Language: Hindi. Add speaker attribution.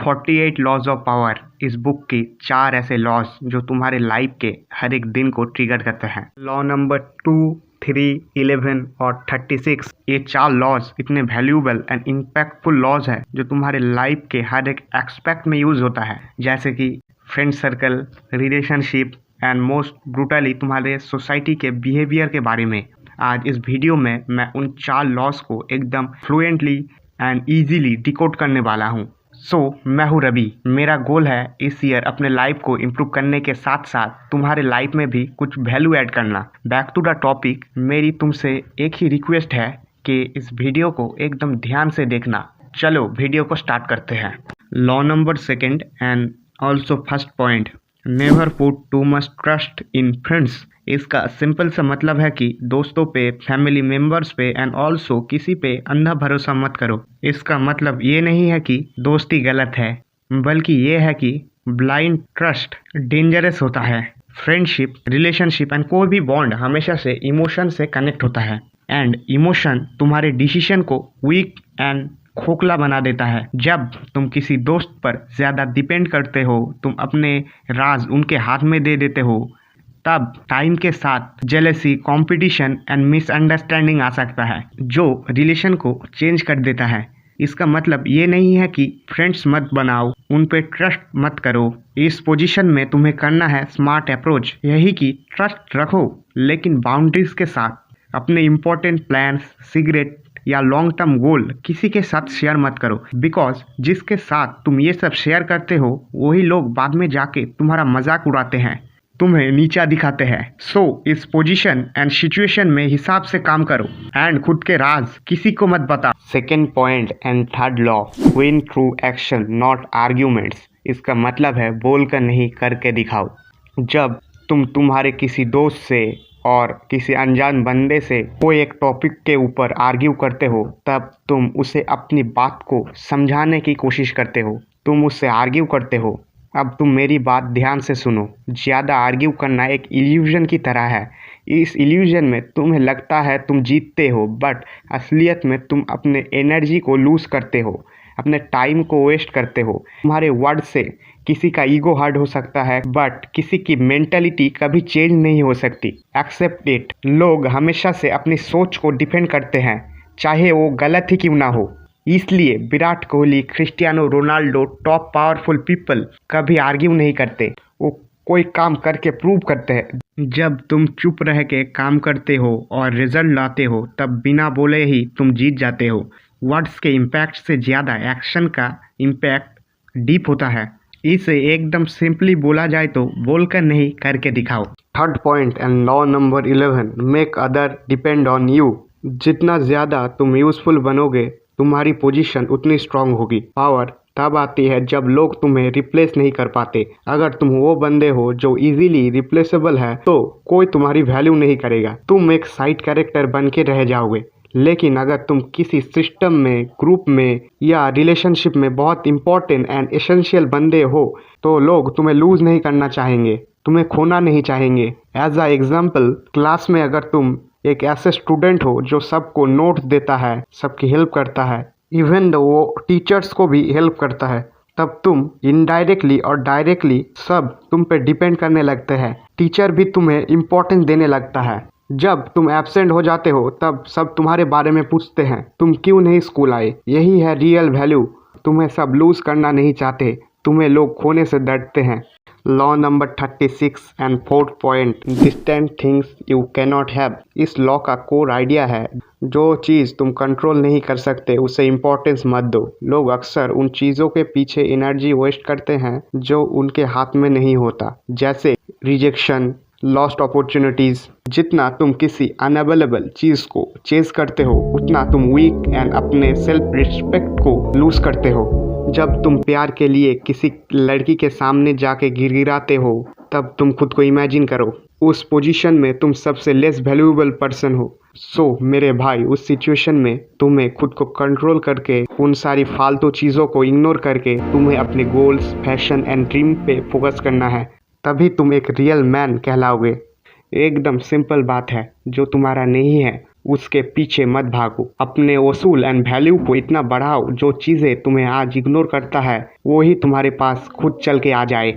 Speaker 1: 48 लॉज ऑफ पावर इस बुक की 4 ऐसे लॉज जो तुम्हारे लाइफ के हर एक दिन को ट्रिगर करते हैं। लॉ नंबर 2, 3, 11 और 36, ये 4 लॉज इतने वैल्यूएबल एंड इम्पैक्टफुल लॉज है जो तुम्हारे लाइफ के हर एक एस्पेक्ट में यूज होता है, जैसे कि friend circle, relationship and most brutally तुम्हारे सोसाइटी के बिहेवियर के बारे में। आज इस वीडियो में मैं उन 4 लॉज को एकदम फ्लुएंटली एंड ईजीली डिकोड करने वाला हूँ। मैं हूँ रवि। मेरा गोल है इस ईयर अपने लाइफ को इम्प्रूव करने के साथ साथ तुम्हारे लाइफ में भी कुछ वैल्यू ऐड करना। बैक टू द टॉपिक, मेरी तुमसे एक ही रिक्वेस्ट है कि इस वीडियो को एकदम ध्यान से देखना। चलो वीडियो को स्टार्ट करते हैं। Law number 2 and also first point, never put too much trust in friends. इसका सिंपल सा मतलब है कि दोस्तों पे, फैमिली मेम्बर्स पे एंड ऑल्सो किसी पे अंधा भरोसा मत करो। इसका मतलब ये नहीं है कि दोस्ती गलत है, बल्कि ये है कि ब्लाइंड ट्रस्ट डेंजरस होता है। फ्रेंडशिप, रिलेशनशिप एंड कोई भी बॉन्ड हमेशा से इमोशन से कनेक्ट होता है एंड इमोशन तुम्हारे डिसीजन को वीक एंड खोखला बना देता है। जब तुम किसी दोस्त पर ज़्यादा डिपेंड करते हो, तुम अपने राज उनके हाथ में दे देते हो, तब टाइम के साथ जेलसी, कंपटीशन एंड मिसअंडरस्टैंडिंग आ सकता है जो रिलेशन को चेंज कर देता है। इसका मतलब ये नहीं है कि फ्रेंड्स मत बनाओ, उन पे ट्रस्ट मत करो। इस पोजीशन में तुम्हें करना है स्मार्ट अप्रोच, यही कि ट्रस्ट रखो लेकिन बाउंड्रीज के साथ। अपने इम्पोर्टेंट प्लान्स, सीक्रेट या लॉन्ग टर्म गोल किसी के साथ शेयर मत करो, बिकॉज जिसके साथ तुम ये सब शेयर करते हो वही लोग बाद में जाके तुम्हारा मजाक उड़ाते हैं, तुम्हें नीचा दिखाते हैं। इस पोजीशन एंड सिचुएशन में हिसाब से काम करो एंड खुद के राज किसी को मत बता। Second point and third law, win through action not arguments. इसका मतलब है बोल कर नहीं, करके दिखाओ। जब तुम तुम्हारे किसी दोस्त से और किसी अनजान बंदे से कोई एक टॉपिक के ऊपर आर्ग्यू करते हो, तब तुम उसे अपनी बात को समझाने की कोशिश करते हो, तुम उससे आर्ग्यू करते हो। अब तुम मेरी बात ध्यान से सुनो। ज़्यादा आर्ग्यू करना एक इल्यूजन की तरह है। इस इल्यूजन में तुम्हें लगता है तुम जीतते हो, बट असलियत में तुम अपने एनर्जी को लूज करते हो, अपने टाइम को वेस्ट करते हो। तुम्हारे वर्ड से किसी का ईगो हर्ट हो सकता है, बट किसी की मेंटालिटी कभी चेंज नहीं हो सकती। Accept it. लोग हमेशा से अपनी सोच को डिफेंड करते हैं, चाहे वो गलत ही क्यों ना हो। इसलिए Virat Kohli, Cristiano Ronaldo, top powerful people कभी आर्ग्यू नहीं करते, वो कोई काम करके प्रूव करते हैं। जब तुम चुप रह के काम करते हो और रिजल्ट लाते हो, तब बिना बोले ही तुम जीत जाते हो। वर्ड्स के इम्पैक्ट से ज़्यादा एक्शन का इम्पैक्ट डीप होता है। इसे एकदम सिंपली बोला जाए तो बोलकर नहीं, करके दिखाओ। Third point and law number 11, make other depend on you. जितना ज़्यादा तुम यूजफुल बनोगे, तुम्हारी पोजीशन उतनी स्ट्रांग होगी। पावर तब आती है जब लोग तुम्हें रिप्लेस नहीं कर पाते। अगर तुम वो बंदे हो जो इजीली रिप्लेसेबल है, तो कोई तुम्हारी वैल्यू नहीं करेगा, तुम एक साइड कैरेक्टर बन के रह जाओगे। लेकिन अगर तुम किसी सिस्टम में, ग्रुप में या रिलेशनशिप में बहुत इंपॉर्टेंट एंड एसेंशियल बंदे हो, तो लोग तुम्हें लूज नहीं करना चाहेंगे, तुम्हें खोना नहीं चाहेंगे। एज अ एग्जाम्पल, क्लास में अगर तुम एक ऐसे स्टूडेंट हो जो सबको नोट्स देता है, सबकी हेल्प करता है, इवन दो वो टीचर्स को भी हेल्प करता है, तब तुम इनडायरेक्टली और डायरेक्टली सब तुम पे डिपेंड करने लगते हैं। टीचर भी तुम्हें इम्पोर्टेंस देने लगता है। जब तुम एब्सेंट हो जाते हो, तब सब तुम्हारे बारे में पूछते हैं, तुम क्यों नहीं स्कूल आए। यही है रियल वैल्यू। तुम्हें सब लूज करना नहीं चाहते, तुम्हें लोग खोने से डरते हैं। Law number 36 and fourth point, distant things you cannot have. इस लॉ का कोर आइडिया है, जो चीज़ तुम कंट्रोल नहीं कर सकते उसे इम्पोर्टेंस मत दो। लोग अक्सर उन चीज़ों के पीछे एनर्जी वेस्ट करते हैं जो उनके हाथ में नहीं होता, जैसे रिजेक्शन, लॉस्ट अपॉर्चुनिटीज़। जितना तुम किसी अनअवेलेबल चीज़ को चेज करते हो, उतना तुम वीक एंड अपने सेल्फ रिस्पेक्ट को लूज करते हो। जब तुम प्यार के लिए किसी लड़की के सामने जाके गिड़गिड़ाते हो, तब तुम खुद को इमेजिन करो उस पोजीशन में तुम सबसे लेस वैल्यूएबल पर्सन हो। मेरे भाई, उस सिचुएशन में तुम्हें खुद को कंट्रोल करके, उन सारी फालतू चीज़ों को इग्नोर करके, तुम्हें अपने गोल्स, पैशन एंड ड्रीम पे फोकस करना है। तभी तुम एक रियल मैन कहलाओगे। एकदम सिंपल बात है, जो तुम्हारा नहीं है उसके पीछे मत भागो। अपने वसूल एंड वैल्यू को इतना बढ़ाओ जो चीज़ें तुम्हें आज इग्नोर करता है वो ही तुम्हारे पास खुद चल के आ जाए।